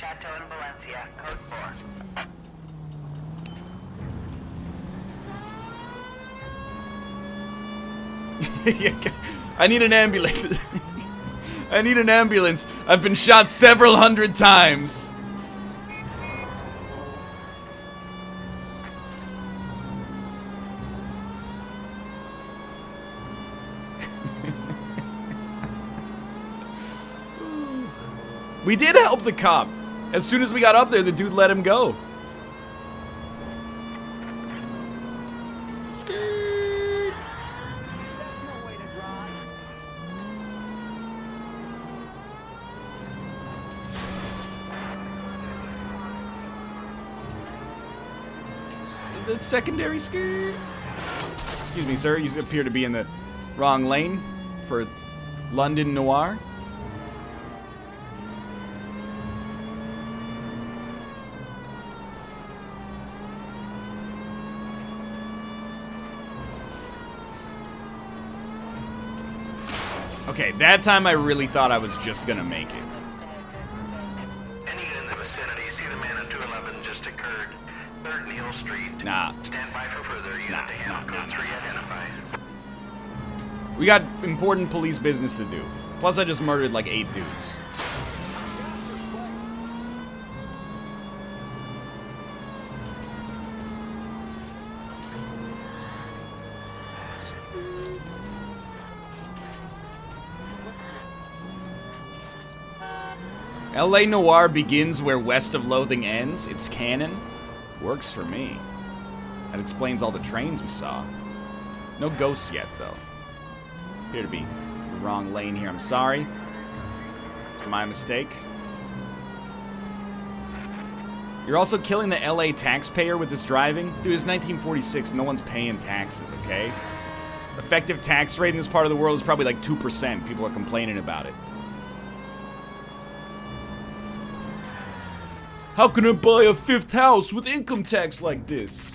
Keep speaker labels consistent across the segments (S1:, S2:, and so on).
S1: Chateau in Valencia, code
S2: 4. I need an ambulance. I need an ambulance. I've been shot several hundred times. We did help the cop. As soon as we got up there, the dude let him go. The secondary skirt. Excuse me, sir. You appear to be in the wrong lane for London Noire. Okay, that time I really thought I was just gonna make it.
S3: Any in the vicinity, see the man at 211 just occurred. 3rd Neal Street.
S2: Nah.
S3: Stand by for further unit to handle code 3 identified.
S2: We got important police business to do. Plus, I just murdered like 8 dudes. LA Noire begins where West of Loathing ends. It's canon. Works for me. That explains all the trains we saw. No ghosts yet, though. Appear to be the wrong lane here. I'm sorry. It's my mistake. You're also killing the LA taxpayer with this driving? Dude, it's 1946. No one's paying taxes, okay? Effective tax rate in this part of the world is probably like 2%. People are complaining about it. How can I buy a 5th house with income tax like this?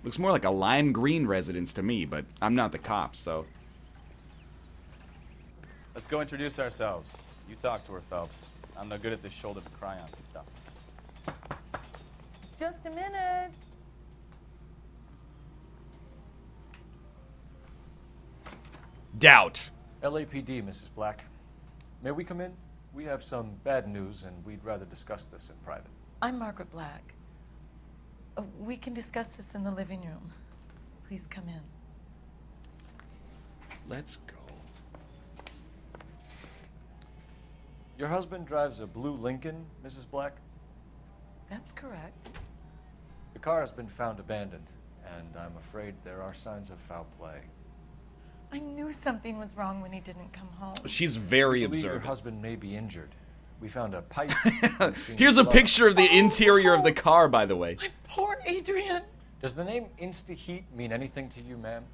S2: Looks more like a lime green residence to me, but I'm not the cop, so.
S4: Let's go introduce ourselves. You talk to her, Phelps. I'm no good at this shoulder to cry on stuff.
S5: Just a minute.
S2: Doubt.
S6: LAPD, Mrs. Black. May we come in? We have some bad news, and we'd rather discuss this in private.
S5: I'm Margaret Black. We can discuss this in the living room. Please come in.
S2: Let's go.
S6: Your husband drives a blue Lincoln, Mrs. Black?
S5: That's correct.
S6: The car has been found abandoned, and I'm afraid there are signs of foul play.
S5: I knew something was wrong when he didn't come home.
S2: She's very
S6: We believe
S2: observant.
S6: Your husband may be injured. We found a pipe.
S2: Here's a picture of the interior of the car, by the way.
S5: My poor Adrian.
S6: Does the name Insta-Heat mean anything to you, ma'am?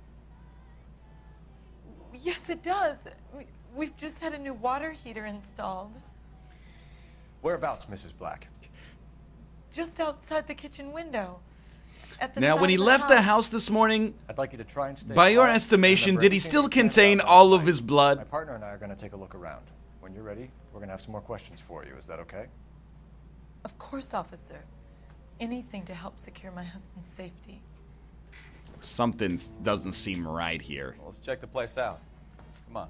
S5: Yes, it does. We've just had a new water heater installed.
S6: Whereabouts, Mrs. Black?
S5: Just outside the kitchen window.
S2: Now, when he left the house this morning,
S6: I'd like you to try and stay
S2: by your
S6: calm.
S2: estimation,
S6: Remember,
S2: did he
S6: anything
S2: still
S6: you can't
S2: contain
S6: stop
S2: all of
S6: tonight.
S2: his blood?
S6: My partner and I are going to take a look around. When you're ready, we're going to have some more questions for you. Is that okay?
S5: Of course, officer. Anything to help secure my husband's safety.
S2: Something doesn't seem right here.
S4: Well, let's check the place out. Come on.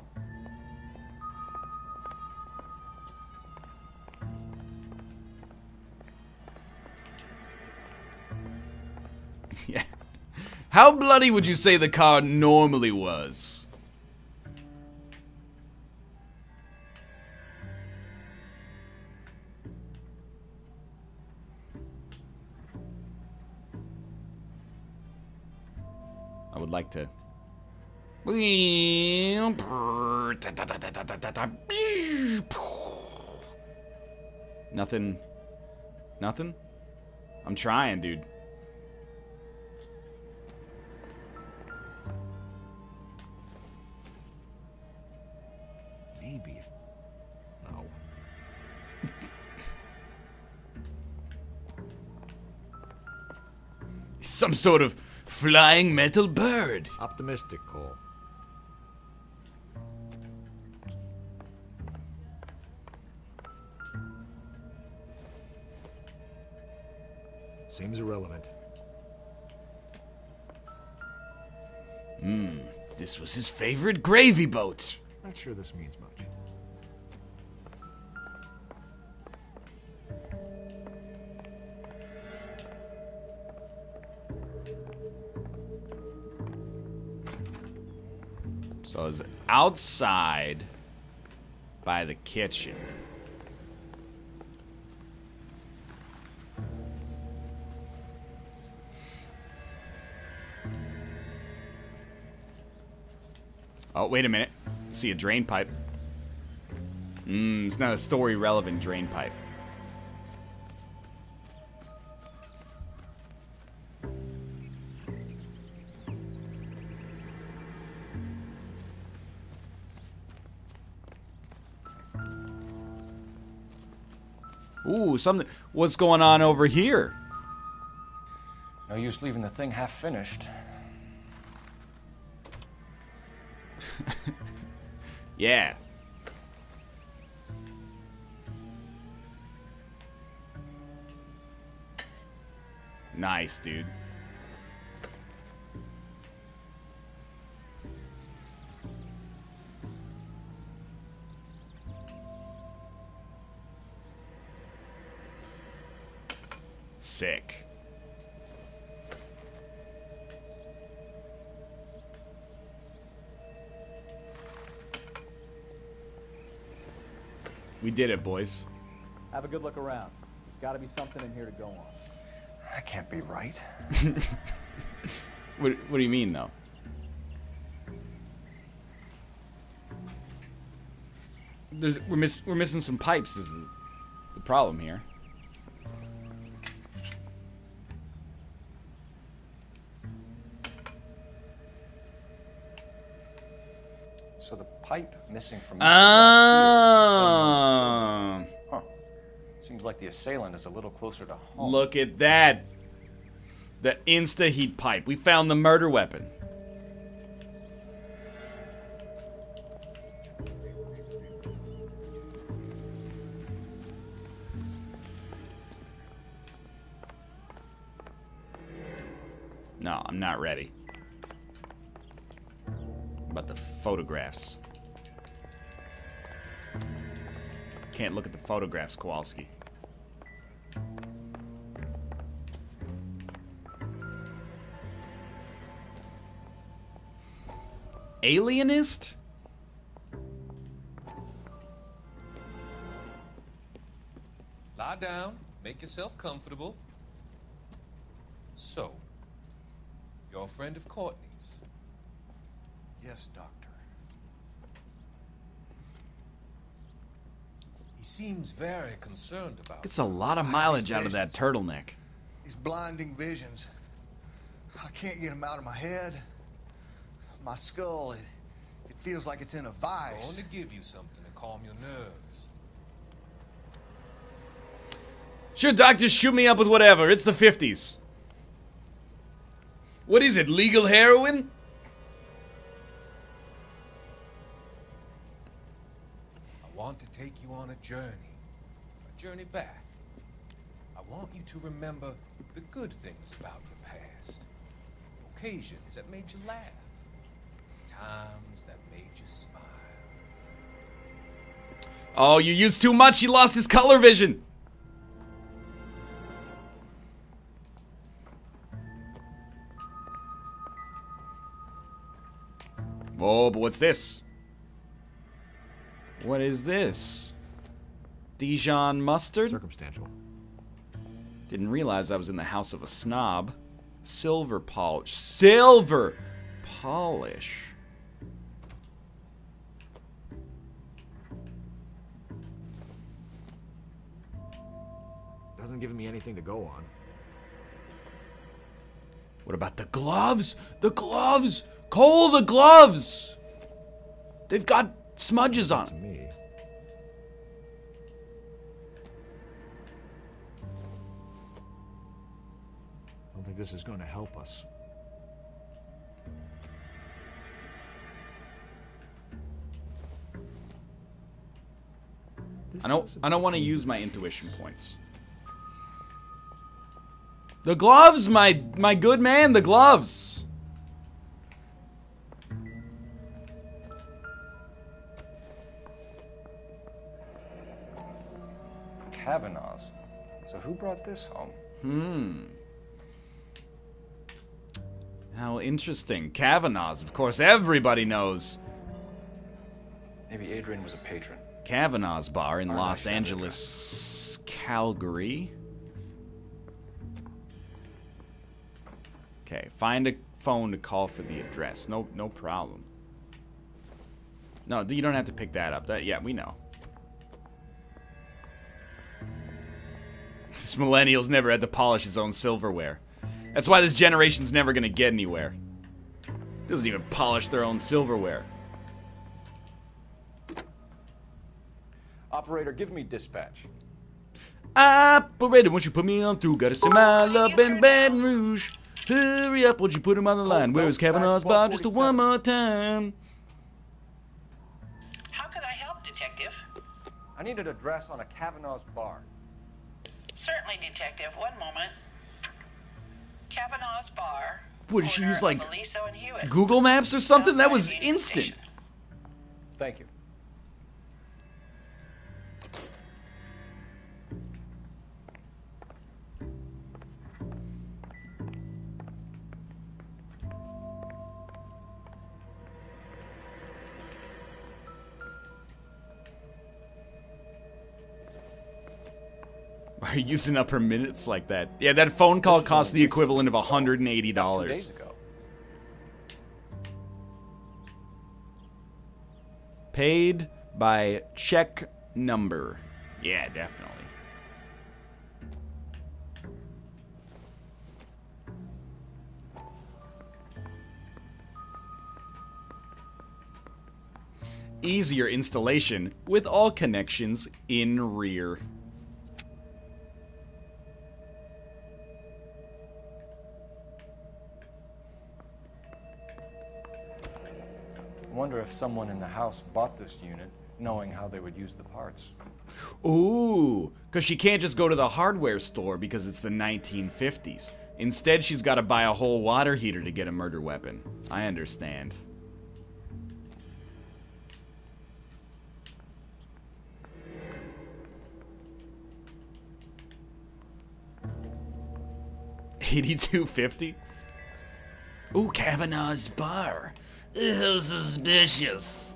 S2: Yeah. How bloody would you say the car normally was? I would like to. Nothing. Nothing? I'm trying, dude. Maybe. No. Some sort of flying metal bird.
S7: Optimistic, Cole.
S1: Seems irrelevant.
S2: This was his favorite gravy boat.
S1: Not sure this means much.
S2: So it's outside by the kitchen. Oh, wait a minute. See a drain pipe. It's not a story relevant drain pipe. Ooh, something. What's going on over here?
S6: No use leaving the thing half finished.
S2: Yeah. Nice, dude. Sick. We did it, boys.
S4: Have a good look around. There's got to be something in here to go on.
S6: That can't be right.
S2: What do you mean, though? We're missing some pipes is the problem here.
S6: So the pipe missing from...
S2: Ah.
S6: Huh. Seems like the assailant is a little closer to home.
S2: Look at that. The insta-heat pipe. We found the murder weapon. No, I'm not ready. About the photographs. Can't look at the photographs, Kowalski. Alienist?
S7: Lie down, make yourself comfortable. So, you're a friend of Courtney's?
S8: Yes, Doctor.
S7: He seems very concerned about
S2: Gets a lot of mileage out of that turtleneck.
S8: These blinding visions. I can't get them out of my head. My skull, it feels like it's in a
S7: I'm
S8: vice.
S7: going to give you something to calm your nerves.
S2: Sure, doctor, shoot me up with whatever. It's the 50s. What is it, legal heroin?
S7: I want to take you on a journey back. I want you to remember the good things about your past. Occasions that made you laugh. Times that made you smile.
S2: Oh, you used too much. He lost his color vision. Oh, but what's this? What is this? Dijon mustard?
S1: Circumstantial.
S2: Didn't realize I was in the house of a snob. Silver polish. Silver polish.
S1: Doesn't give me anything to go on.
S2: What about the gloves? The gloves! Cole, the gloves! They've got smudges on
S1: To
S2: them.
S1: me. I don't think this is going to help us.
S2: I don't want to use my intuition points. The gloves, my good man, the gloves.
S6: Kavanaugh's. So who brought this home?
S2: How interesting. Kavanaugh's, of course, everybody knows.
S6: Maybe Adrian was a patron.
S2: Kavanaugh's bar in Los Angeles, Calgary. Okay, find a phone to call for the address. No problem. No, you don't have to pick that up. Yeah, we know. This millennial's never had to polish his own silverware. That's why this generation's never gonna get anywhere. Doesn't even polish their own silverware.
S6: Operator, give me dispatch.
S2: Operator, won't you put me on through? Gotta see my love in Baton Rouge. Hurry up, won't you put him on the line? Where's Kavanaugh's bar? Just one more time.
S9: How can I help, Detective?
S6: I need an address on a Kavanaugh's bar.
S9: Certainly, Detective. One moment. Kavanaugh's bar.
S2: What, did she use, like,
S9: Aliso and Hewitt.
S2: Google Maps or something? That was instant.
S6: Thank you.
S2: Why are you using up her minutes like that? Yeah, that phone call cost the equivalent of $180.
S6: 2 days ago.
S2: Paid by check number. Yeah, definitely. Easier installation with all connections in rear.
S6: I wonder if someone in the house bought this unit knowing how they would use the parts.
S2: Ooh, because she can't just go to the hardware store because it's the 1950s. Instead, she's got to buy a whole water heater to get a murder weapon. I understand. $82.50? Ooh, Kavanaugh's bar. Ew, suspicious.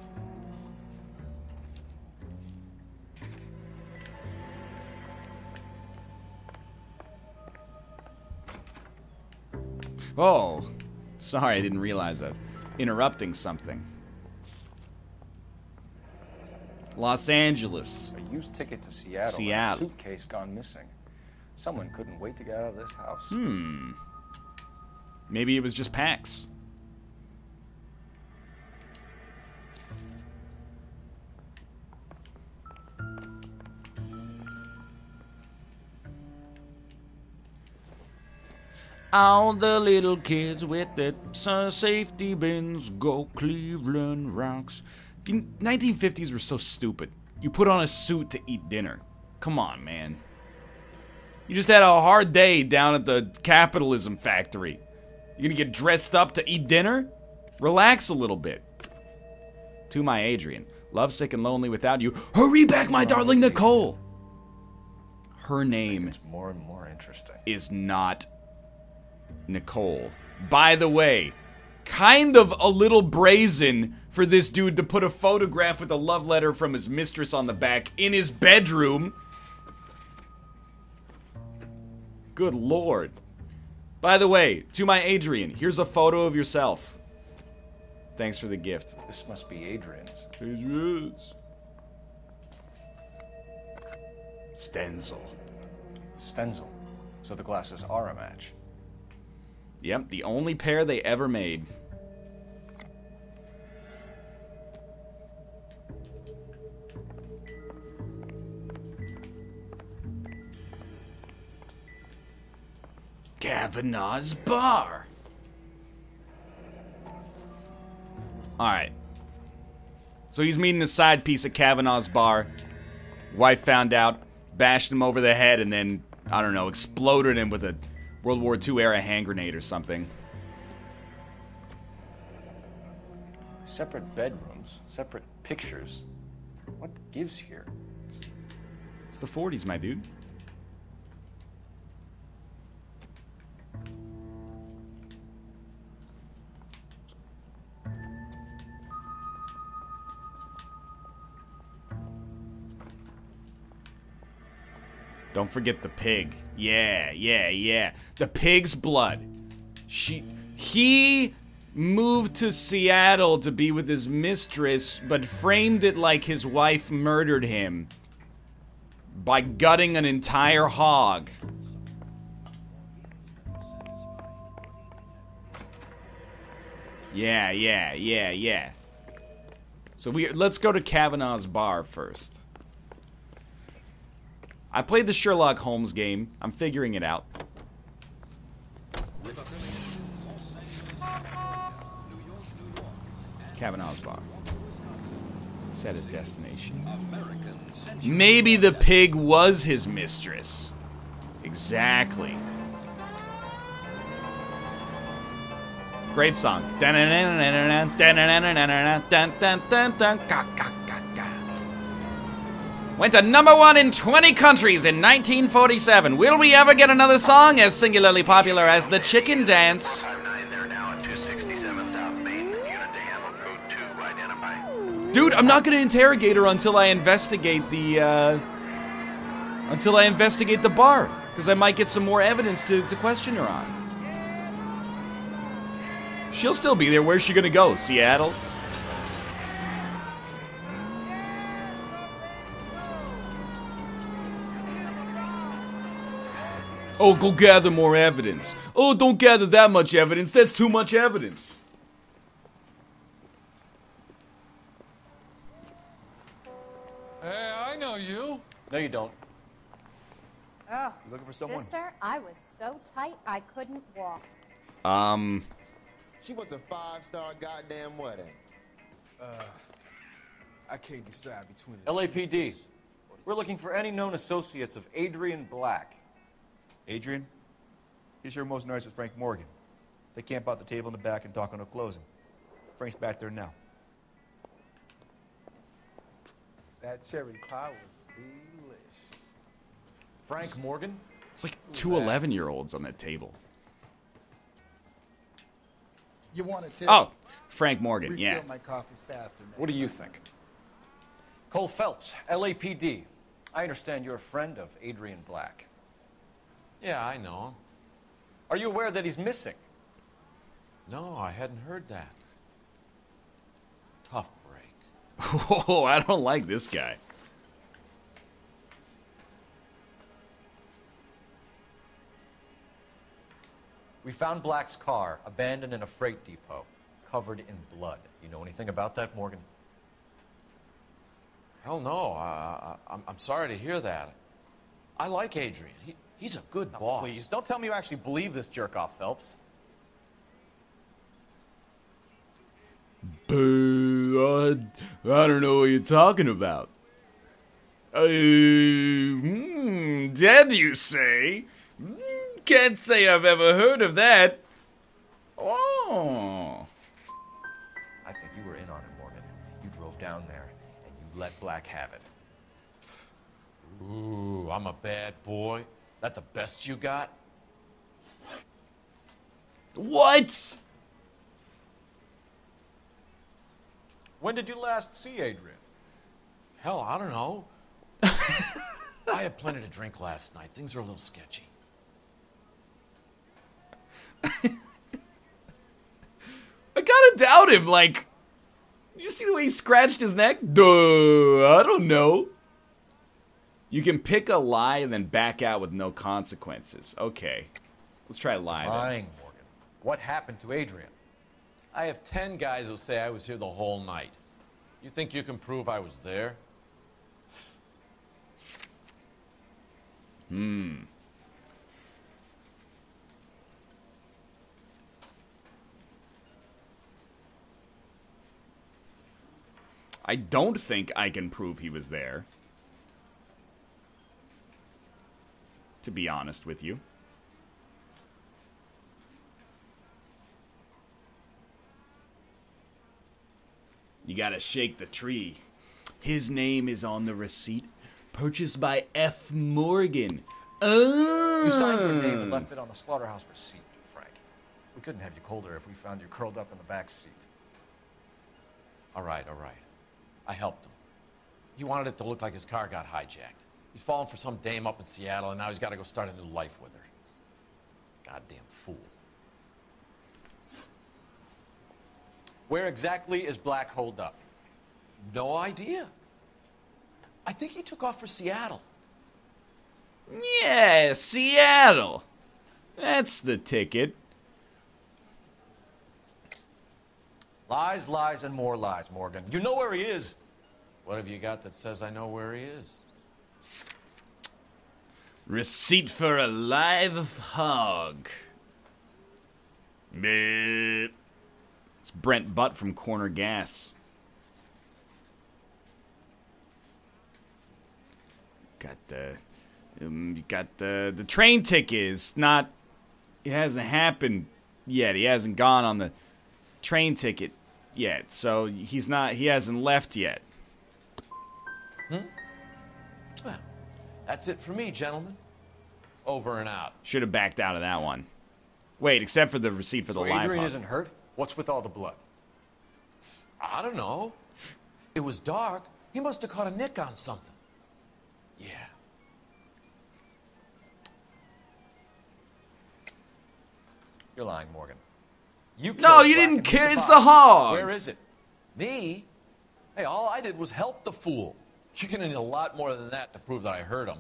S2: Oh, sorry, I didn't realize that. Interrupting something. Los Angeles.
S6: A used ticket to Seattle.
S2: Seattle.
S6: And a suitcase gone missing. Someone couldn't wait to get out of this house.
S2: Maybe it was just PAX. All the little kids with their safety bins go Cleveland rocks. 1950s were so stupid. You put on a suit to eat dinner. Come on, man. You just had a hard day down at the capitalism factory. You're gonna get dressed up to eat dinner? Relax a little bit. To my Adrian. Lovesick and lonely without you. Hurry back, my darling Nicole! Her name
S6: It's more and more interesting.
S2: is not Nicole. By the way, kind of a little brazen for this dude to put a photograph with a love letter from his mistress on the back in his bedroom. Good lord. By the way, to my Adrian, here's a photo of yourself. Thanks for the gift.
S6: This must be Adrian's.
S2: Adrian's. Stenzel.
S6: Stenzel. So the glasses are a match.
S2: Yep, the only pair they ever made. Kavanaugh's bar. Alright. So he's meeting the side piece at Kavanaugh's bar. Wife found out, bashed him over the head, and then, I don't know, exploded him with World War II era hand grenade or something.
S6: Separate bedrooms, separate pictures. What gives here?
S2: It's the 40s, my dude. Don't forget the pig. Yeah, yeah, yeah. The pig's blood. He moved to Seattle to be with his mistress, but framed it like his wife murdered him by gutting an entire hog. Yeah, yeah, yeah, yeah. So let's go to Kavanaugh's bar first. I played the Sherlock Holmes game. I'm figuring it out. Kavanaugh's bar. Set his destination. Maybe the pig was his mistress. Exactly. Great song. Went to #1 in 20 countries in 1947. Will we ever get another song as singularly popular as the Chicken Dance?
S3: 59, they're now at 267 South Main. Unit to handle code 2, identify.
S2: Dude, I'm not gonna interrogate her until I investigate the, bar. Because I might get some more evidence to question her on. She'll still be there. Where's she gonna go? Seattle? Oh, go gather more evidence. Oh, don't gather that much evidence. That's too much evidence.
S10: Hey, I know you.
S6: No, you don't.
S11: Oh,
S1: You looking for someone?
S11: sister, I was so tight I couldn't walk.
S12: She wants a 5-star goddamn wedding.
S10: I can't decide between the
S6: LAPD. We're looking for any known associates of Adrian Black.
S1: Adrian? He's here most nights with Frank Morgan. They camp out the table in the back and talk on a closing. Frank's back there now.
S10: That cherry pie was delish.
S6: Frank Morgan?
S2: It's like two 11-year-olds on that table.
S13: You want to tip?
S2: Oh, Frank Morgan,
S13: Refill
S2: yeah.
S13: my coffee faster, man.
S6: What do you think? Cole Phelps, LAPD. I understand you're a friend of Adrian Black.
S10: Yeah, I know him.
S6: Are you aware that he's missing?
S10: No, I hadn't heard that. Tough break.
S2: Whoa, I don't like this guy.
S6: We found Black's car abandoned in a freight depot, covered in blood. You know anything about that, Morgan?
S10: Hell no. I'm sorry to hear that. I like Adrian. He's a good boss.
S6: Please, don't tell me you actually believe this jerk-off, Phelps.
S2: Boo, I don't know what you're talking about. Dead, you say? Can't say I've ever heard of that. Oh.
S6: I think you were in on it, Morgan. You drove down there, and you let Black have it.
S10: Ooh, I'm a bad boy. That the best you got?
S2: What?
S6: When did you last see Adrian?
S10: Hell, I don't know. I had plenty to drink last night. Things are a little sketchy.
S2: I gotta doubt him, like... Did you see the way he scratched his neck? Duh, I don't know. You can pick a lie and then back out with no consequences. Okay. Let's try lie then.
S6: Lying, Morgan. What happened to Adrian?
S10: I have 10 guys who'll say I was here the whole night. You think you can prove I was there?
S2: I don't think I can prove he was there. To be honest with you. You gotta shake the tree. His name is on the receipt. Purchased by F. Morgan. Oh!
S6: You signed your name and left it on the slaughterhouse receipt, Frank. We couldn't have you colder if we found you curled up in the back seat.
S10: All right, all right. I helped him. He wanted it to look like his car got hijacked. He's fallen for some dame up in Seattle, and now he's got to go start a new life with her. Goddamn fool.
S6: Where exactly is Black holed up?
S10: No idea. I think he took off for Seattle.
S2: Yeah, Seattle. That's the ticket.
S6: Lies, lies, and more lies, Morgan. You know where he is.
S10: What have you got that says I know where he is?
S2: Receipt for a live hog. Bleh. It's Brent Butt from Corner Gas. Got the train ticket is not. It hasn't happened yet. He hasn't gone on the train ticket yet, so he's not. He hasn't left yet.
S10: Well, that's it for me, gentlemen. Over and out.
S2: Should have backed out of that one. Wait, except for the receipt for the live
S6: Adrian
S2: hog.
S6: isn't hurt? What's with all the blood?
S10: I don't know. It was dark. He must have caught a nick on something. Yeah.
S6: You're lying, Morgan. You
S2: No,
S6: killed
S2: you
S6: Black
S2: didn't
S6: and
S2: kill.
S6: hid
S2: It's
S6: body.
S2: the hog.
S6: Where is it?
S10: Me? Hey, all I did was help the fool. You're gonna need a lot more than that to prove that I hurt him.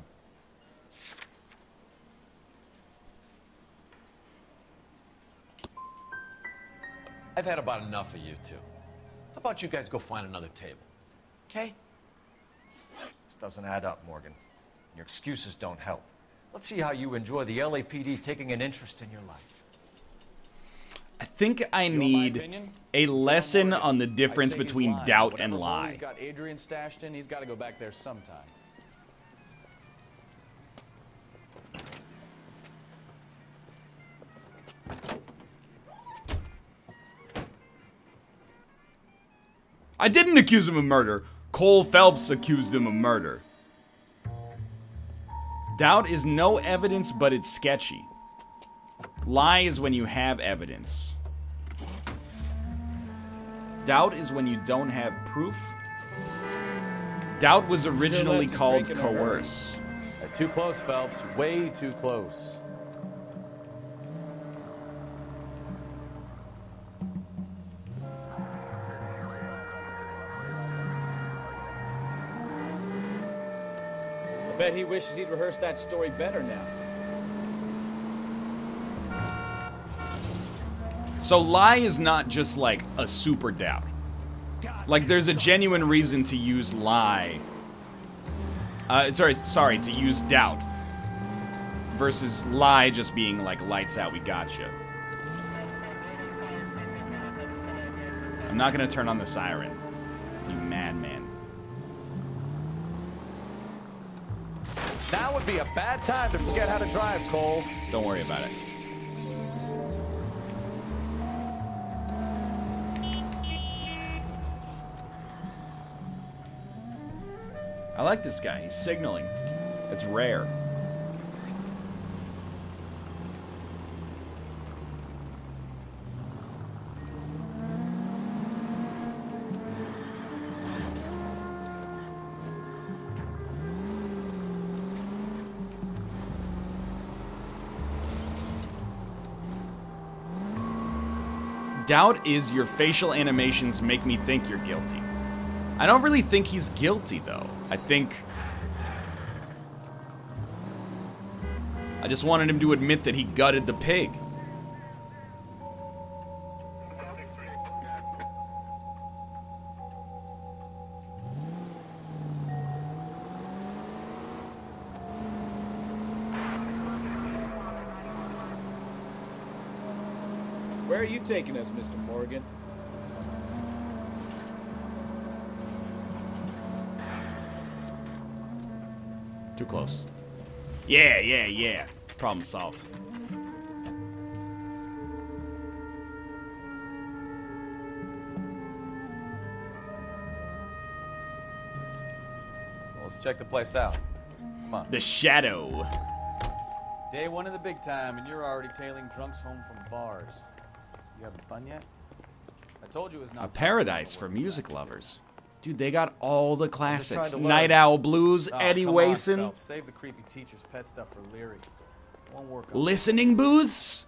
S10: I've had about enough of you two. How about you guys go find another table? Okay?
S6: This doesn't add up, Morgan. Your excuses don't help. Let's see how you enjoy the LAPD taking an interest in your life.
S2: I think I need a lesson on the difference between doubt and lie.
S4: He's got Adrian stashed in. He's got to go back there sometime.
S2: I didn't accuse him of murder. Cole Phelps accused him of murder. Doubt is no evidence, but it's sketchy. Lie is when you have evidence. Doubt is when you don't have proof. Doubt was originally called coerce.
S4: Too close, Phelps. Way too close. I bet he wishes he'd rehearsed that story better now.
S2: So lie is not just like a super doubt. Like there's a genuine reason to use lie. Sorry, to use doubt. Versus lie just being like lights out, we gotcha. I'm not gonna turn on the siren. You madman.
S6: Now would be a bad time to forget how to drive, Cole.
S2: Don't worry about it. I like this guy. He's signaling. It's rare. Doubt is your facial animations make me think you're guilty. I don't really think he's guilty, though. I just wanted him to admit that he gutted the pig.
S4: Where are you taking us, Mr. Morgan?
S2: Too close. Yeah. Problem solved.
S4: Let's check the place out. Come on.
S2: The Shadow.
S4: Day one in the big time, and you're already tailing drunks home from bars. You having fun yet? I told you it was not
S2: A paradise for music lovers. Dude, they got all the classics.
S6: trying to learn.
S2: Night Owl Blues,
S4: Oh,
S2: Eddie
S4: come on,
S2: Wason.
S4: Phelps. Save the creepy teacher's pet stuff for Leary. Won't work on
S2: Listening booths.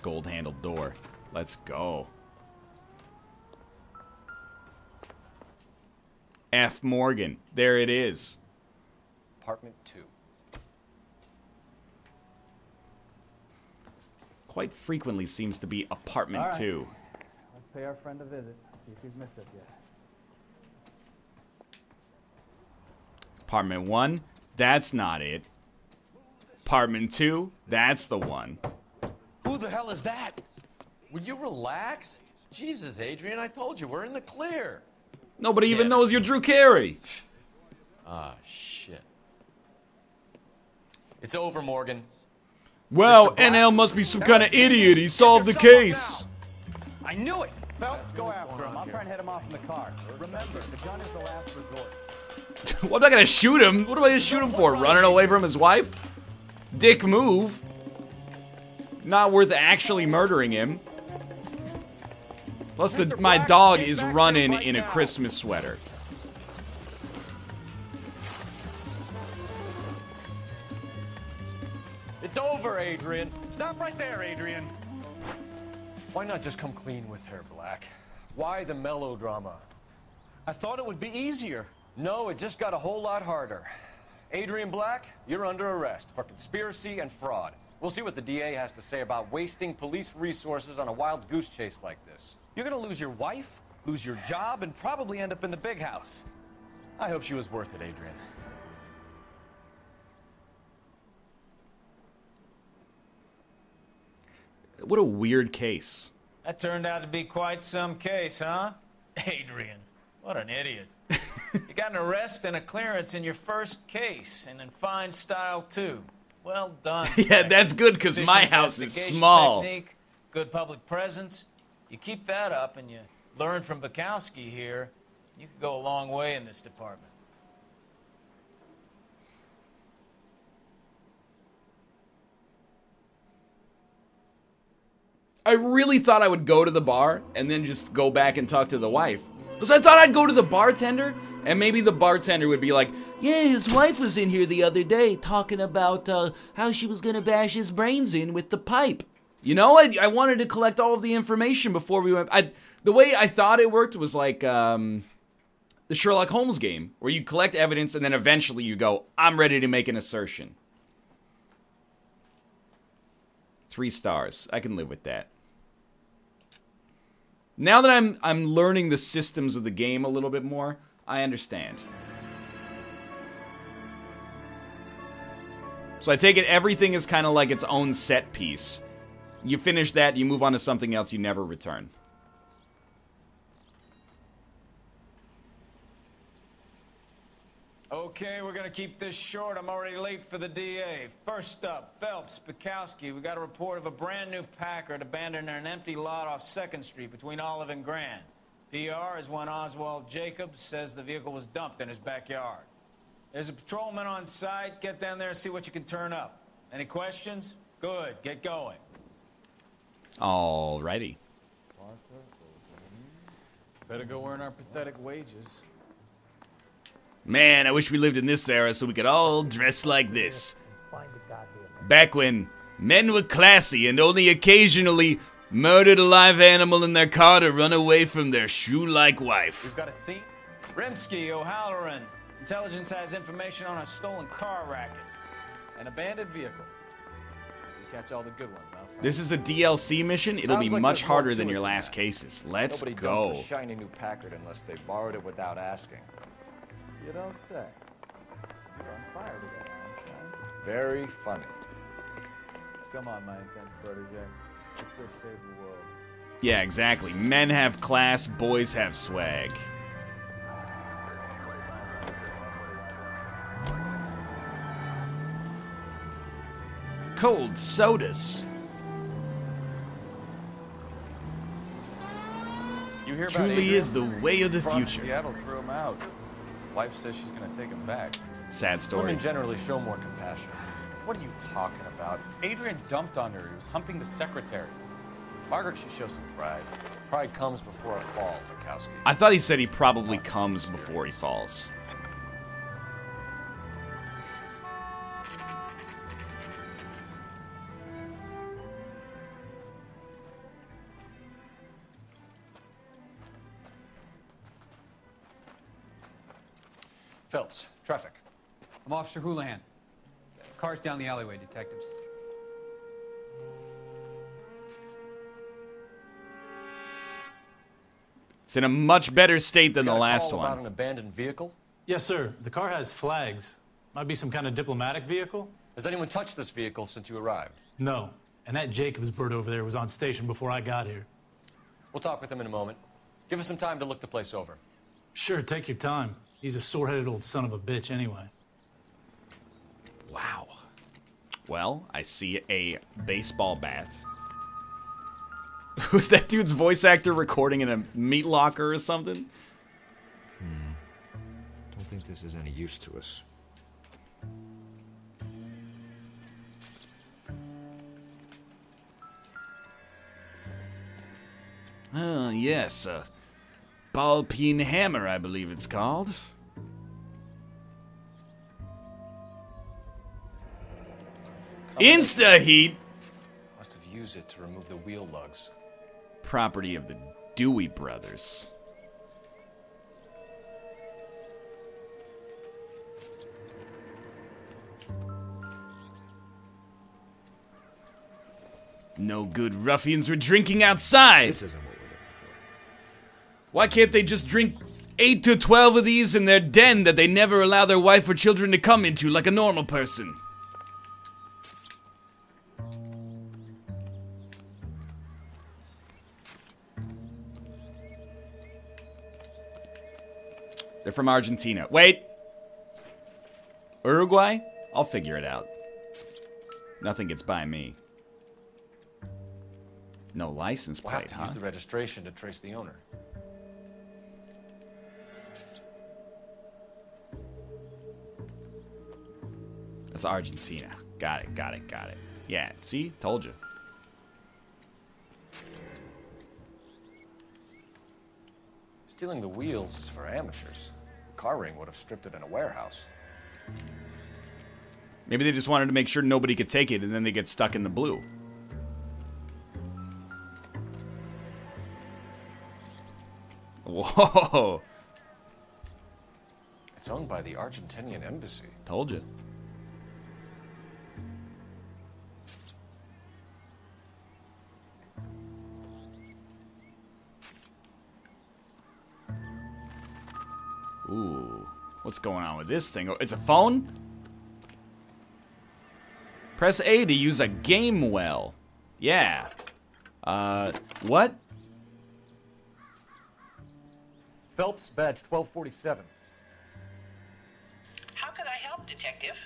S2: Gold-handled door. Let's go. F. Morgan. There it is.
S6: Apartment 2.
S2: Quite frequently seems to be apartment
S4: All right.
S2: 2.
S4: Let's pay our friend a visit. See if he's missed us yet.
S2: Apartment 1, that's not it. Apartment 2, that's the one.
S10: Who the hell is that? Will you relax? Jesus, Adrian, I told you, we're in the clear.
S2: Nobody even knows you're Drew Carey.
S10: Ah, shit.
S6: It's over, Morgan.
S2: Well, NL must be some kind of idiot. He solved the case.
S3: I knew it!
S4: Let's go after him. I'll try and head him off in the car. Remember, the gun is the last resort.
S2: Well, I'm not gonna shoot him. What am I gonna shoot him for? Running away from his wife? Dick move. Not worth actually murdering him. Plus, my dog is running in a Christmas sweater.
S6: It's over, Adrian.
S3: Stop right there, Adrian.
S6: Why not just come clean with her, Black? Why the melodrama?
S3: I thought it would be easier.
S6: No, it just got a whole lot harder. Adrian Black, you're under arrest for conspiracy and fraud. We'll see what the DA has to say about wasting police resources on a wild goose chase like this.
S3: You're gonna lose your wife, lose your job, and probably end up in the big house.
S6: I hope she was worth it, Adrian.
S2: What a weird case.
S14: That turned out to be quite some case, huh? Adrian, what an idiot. You got an arrest and a clearance in your first case, and in fine style, too. Well done.
S2: Yeah, that's good, because my
S14: Efficient
S2: house is
S14: investigation
S2: small.
S14: Technique, good public presence. You keep that up and you learn from Bukowski here, you could go a long way in this department.
S2: I really thought I would go to the bar and then just go back and talk to the wife. Because I thought I'd go to the bartender and maybe the bartender would be like, yeah, his wife was in here the other day talking about how she was going to bash his brains in with the pipe. You know, I wanted to collect all of the information before we went. The way I thought it worked was like the Sherlock Holmes game, where you collect evidence and then eventually you go, I'm ready to make an assertion. 3 stars. I can live with that. Now that I'm learning the systems of the game a little bit more, I understand. So I take it everything is kind of like its own set piece. You finish that, you move on to something else, you never return.
S14: Okay, we're gonna keep this short. I'm already late for the DA. First up, Phelps, Bukowski. We got a report of a brand new Packard abandoned in an empty lot off 2nd Street between Olive and Grand. PR is one Oswald Jacobs says the vehicle was dumped in his backyard. There's a patrolman on site. Get down there and see what you can turn up. Any questions? Good, get going.
S2: Alrighty.
S4: Better go earn our pathetic wages.
S2: Man, I wish we lived in this era so we could all dress like this. Back when men were classy and only occasionally murdered a live animal in their car to run away from their shoe-like wife.
S14: We've got a seat. Rimsky, O'Halloran. Intelligence has information on a stolen car racket.
S4: An abandoned vehicle. We catch all the good ones, huh?
S2: This is a DLC mission. It'll be much harder than your last cases. Let's
S6: Nobody
S2: go.
S6: dumps a shiny new Packard unless they borrowed it without asking.
S4: You don't say. You're on fire today, Einstein.
S6: Very funny.
S4: Come on, my intense protege. Let's go save the world.
S2: Yeah, exactly. Men have class, boys have swag. Cold sodas.
S4: You hear about
S2: Truly
S4: Adrian?
S2: is the way of the
S4: Brought to
S2: future.
S4: Seattle threw him out. Wife says she's gonna take him back.
S2: Sad story.
S6: Women generally show more compassion.
S4: What are you talking about? Adrian dumped on her. He was humping the secretary. Margaret should show some pride.
S6: Pride comes before a fall, Bukowski.
S2: I thought he said he probably comes before he falls.
S6: Phelps, traffic.
S15: I'm Officer Houlihan. Car's down the alleyway, detectives.
S2: It's in a much better state than the last
S6: About
S2: one.
S6: an abandoned vehicle?
S16: Yes, sir. The car has flags. Might be some kind of diplomatic vehicle.
S6: Has anyone touched this vehicle since you arrived?
S16: No. And that Jacobs bird over there was on station before I got here.
S6: We'll talk with him in a moment. Give us some time to look the place over.
S16: Sure, take your time. He's a sore-headed old son of a bitch anyway.
S2: Wow. Well, I see a baseball bat. Was that dude's voice actor recording in a meat locker or something?
S6: Don't think this is any use to us.
S2: Ah, yes, a ball-peen hammer, I believe it's called. Insta-heat!
S6: Must have used it to remove the wheel lugs.
S2: Property of the Dewey brothers. No good ruffians were drinking outside.
S6: This isn't what we're looking for.
S2: Why can't they just drink 8 to 12 of these in their den that they never allow their wife or children to come into like a normal person? They're from Argentina. Wait. Uruguay? I'll figure it out. Nothing gets by me. No license
S6: We'll have
S2: plate,
S6: to
S2: huh?
S6: use the registration to trace the owner.
S2: That's Argentina. Got it, got it, got it. Yeah, see? Told you.
S6: Stealing the wheels is for amateurs. Car ring would have stripped it in a warehouse.
S2: Maybe they just wanted to make sure nobody could take it and then they get stuck in the blue. Whoa.
S6: It's owned by the Argentinian embassy.
S2: Told you. Ooh. What's going on with this thing? Oh, it's a phone? Press A to use a game well. Yeah. What?
S6: Phelps, badge 1247.
S9: How could I help, Detective?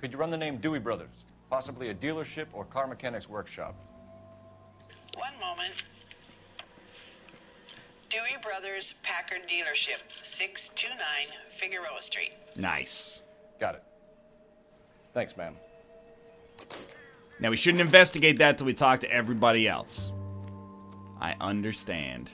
S6: Could you run the name Dewey Brothers? Possibly a dealership or car mechanics workshop.
S9: One moment. Dewey Brothers Packard Dealership, 629 Figueroa Street.
S2: Nice.
S6: Got it.
S4: Thanks, man.
S2: Now, we shouldn't investigate that till we talk to everybody else. I understand.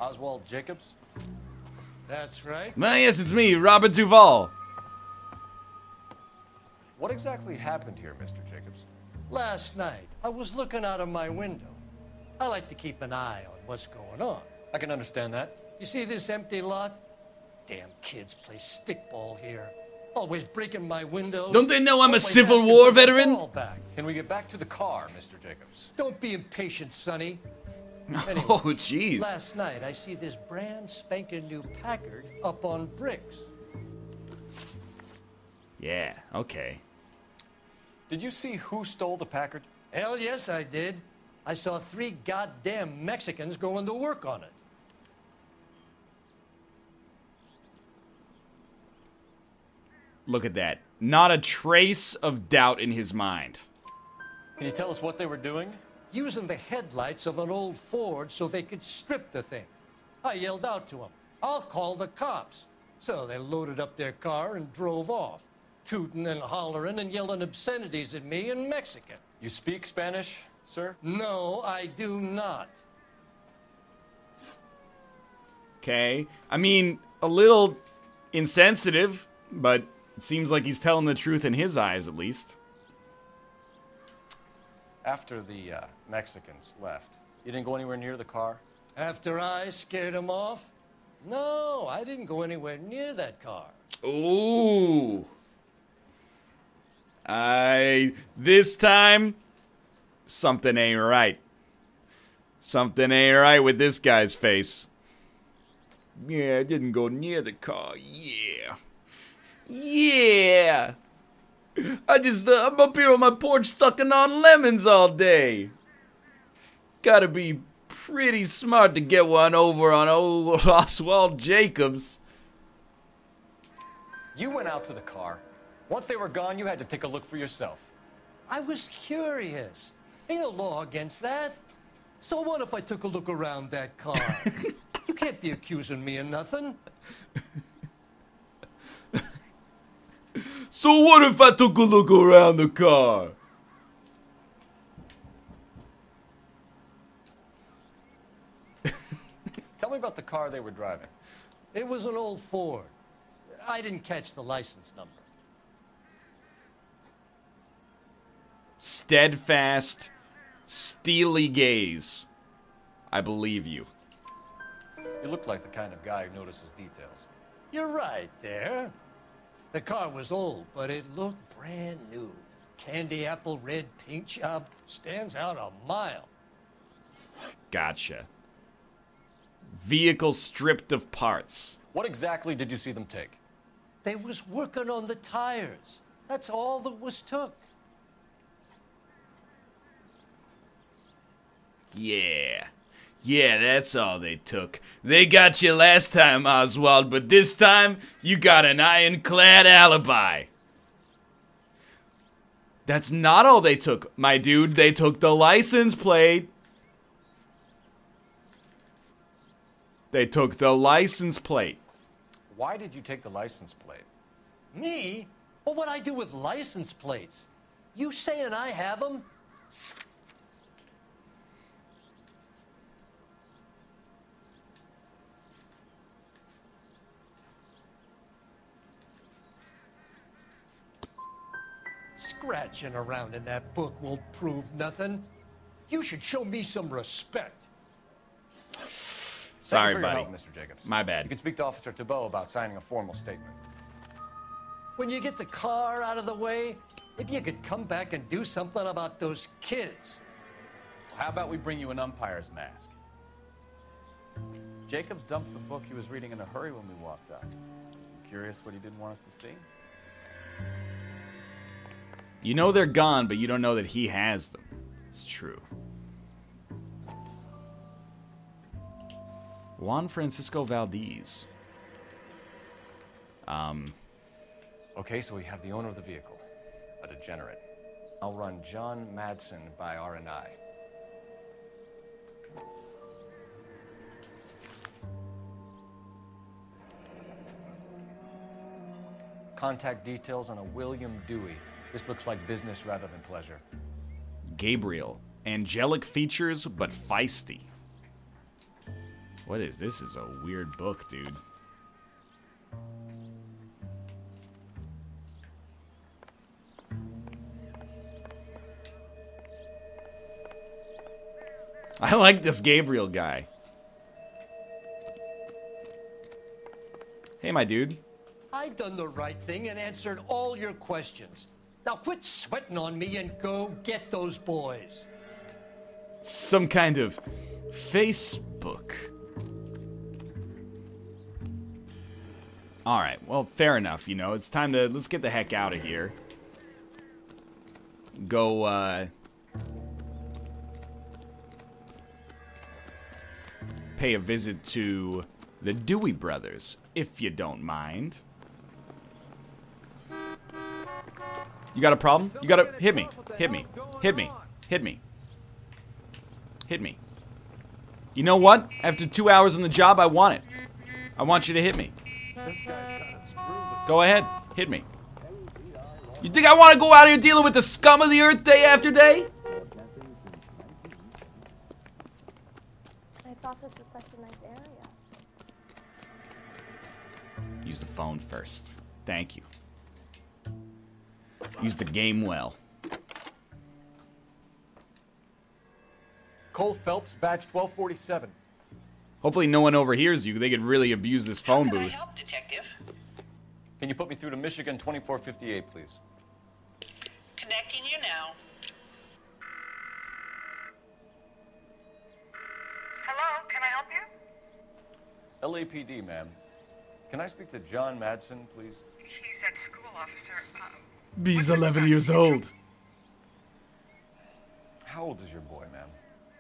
S6: Oswald Jacobs?
S17: That's right.
S2: Well, yes, it's me, Robert Duvall.
S6: What exactly happened here, Mr. Jacobs?
S17: Last night, I was looking out of my window. I like to keep an eye on what's going on.
S6: I can understand that.
S17: You see this empty lot? Damn kids play stickball here. Always breaking my windows.
S2: Don't they know I'm a
S17: Always
S2: Civil
S17: asking
S2: War
S17: for the
S2: veteran?
S17: ball back.
S6: Can we get back to the car, Mr. Jacobs?
S17: Don't be impatient, Sonny. Anyway,
S2: Oh, jeez.
S17: last night, I see this brand spanking new Packard up on bricks.
S2: Yeah, okay.
S6: Did you see who stole the Packard?
S17: Hell yes, I did. I saw 3 goddamn Mexicans going to work on it.
S2: Look at that. Not a trace of doubt in his mind.
S6: Can you tell us what they were doing?
S17: Using the headlights of an old Ford so they could strip the thing. I yelled out to them, "I'll call the cops." So they loaded up their car and drove off, tooting and hollering and yelling obscenities at me in Mexican.
S6: You speak Spanish, sir?
S17: No, I do not.
S2: Okay. I mean, a little insensitive, but it seems like he's telling the truth in his eyes, at least.
S6: After the Mexicans left, you didn't go anywhere near the car?
S17: After I scared them off? No, I didn't go anywhere near that car.
S2: Ooh. This time, something ain't right. Something ain't right with this guy's face. Yeah, I didn't go near the car. Yeah. Yeah. I'm up here on my porch sucking on lemons all day. Gotta be pretty smart to get one over on old Oswald Jacobs.
S6: You went out to the car. Once they were gone, you had to take a look for yourself.
S17: I was curious. Ain't no law against that. So what if I took a look around that car? You can't be accusing me of nothing.
S2: So what if I took a look around the car?
S6: Tell me about the car they were driving.
S17: It was an old Ford. I didn't catch the license number.
S2: Steadfast, steely gaze. I believe you.
S6: You look like the kind of guy who notices details.
S17: You're right there. The car was old, but it looked brand new. Candy apple red paint job stands out a mile.
S2: Gotcha. Vehicle stripped of parts.
S6: What exactly did you see them take?
S17: They was working on the tires. That's all that was took.
S2: Yeah. Yeah, that's all they took. They got you last time, Oswald, but this time, you got an ironclad alibi. That's not all they took, my dude. They took the license plate. They took the license plate.
S6: Why did you take the license plate?
S17: Me? Well, what'd I do with license plates? You saying I have them? Scratching around in that book won't prove nothing. You should show me some respect.
S2: Sorry,
S6: Thank you for your
S2: buddy.
S6: help, Mr. Jacobs.
S2: My bad.
S6: You can speak to Officer Thibault about signing a formal statement.
S17: When you get the car out of the way, maybe you could come back and do something about those kids.
S4: How about we bring you an umpire's mask? Jacobs dumped the book he was reading in a hurry when we walked up. Curious what he didn't want us to see?
S2: You know they're gone, but you don't know that he has them. It's true. Juan Francisco Valdez.
S6: Okay, so we have the owner of the vehicle, a degenerate. I'll run John Madsen by R&I. Contact details on a William Dewey. This looks like business rather than pleasure.
S2: Gabriel. Angelic features, but feisty. What is this? Is a weird book, dude. I like this Gabriel guy. Hey, my dude.
S17: I done the right thing and answered all your questions. Now quit sweating on me and go get those boys.
S2: Some kind of Facebook. Alright, well, fair enough, you know. It's time to... Let's get the heck out of here. Go, pay a visit to the Dewey brothers, if you don't mind. You got a problem? You gotta hit me. Hit me. Hit me. Hit me. Hit me. You know what? After 2 hours on the job, I want it. I want you to hit me. Go ahead. Hit me. You think I want to go out here dealing with the scum of the earth day after day?
S18: I thought this was such a nice area.
S2: Use the phone first. Thank you. Use the game well.
S6: Cole Phelps, badge 1247.
S2: Hopefully no one overhears you. They could really abuse this phone booth.
S9: Help, detective.
S6: Can you put me through to Michigan 2458, please?
S9: Connecting you now.
S19: Hello, can I help you?
S6: LAPD, ma'am. Can I speak to John Madsen, please?
S19: He's at school, officer.
S2: He's 11 years old.
S6: How old is your boy, ma'am?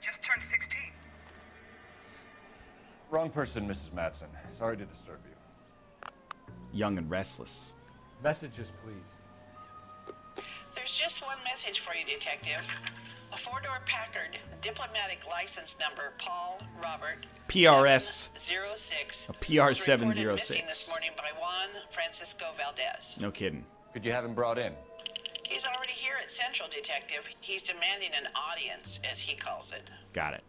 S19: Just turned 16.
S6: Wrong person, Mrs. Madsen. Sorry to disturb you.
S2: Young and restless.
S6: Messages, please.
S9: There's just one message for you, detective. A four-door Packard, diplomatic license number Paul Robert
S2: PRS.
S9: 06.
S2: A PR706.
S9: Missing this morning by Juan Francisco Valdez.
S2: No kidding.
S6: Could you have him brought in?
S9: He's already here at Central, detective. He's demanding an audience, as he calls it.
S2: Got it.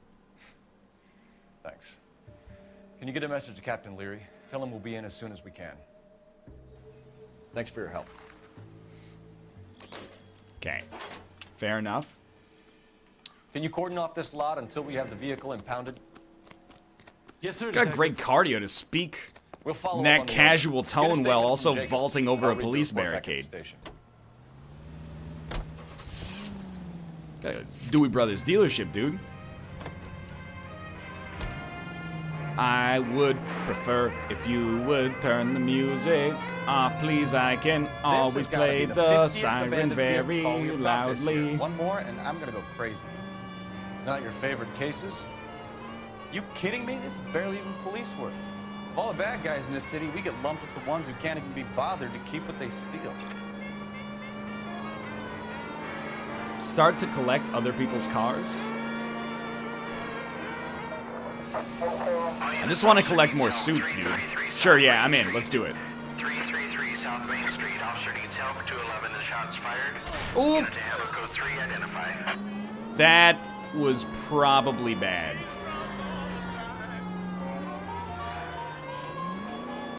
S6: Thanks. Can you get a message to Captain Leary? Tell him we'll be in as soon as we can. Thanks for your help.
S2: Okay. Fair enough.
S6: Can you cordon off this lot until we have the vehicle impounded?
S15: Yes, sir.
S2: Got great cardio to speak
S6: We'll follow
S2: in
S6: up
S2: that
S6: on the
S2: casual
S6: order. Get a
S2: tone
S6: statement
S2: while
S6: from
S2: also
S6: Jacobs.
S2: vaulting over
S6: I'll
S2: a
S6: read the
S2: police
S6: report back at the
S2: barricade.
S6: station.
S2: Got a Dewey Brothers dealership, dude. I would prefer if you would turn the music off, please. I can always play the siren very loudly.
S4: One more, and I'm gonna go crazy.
S6: Not your favorite cases?
S4: You kidding me? This is barely even police work. Of all the bad guys in this city, we get lumped with the ones who can't even be bothered to keep what they steal.
S2: Start to collect other people's cars. I just want to collect more suits, dude. Sure, yeah, I'm in. Let's do it.
S3: 333 South Main Street. Officer needs help. 211. The shots fired.
S2: Ooh.
S3: Unit to handle code 3 identified.
S2: That was probably bad.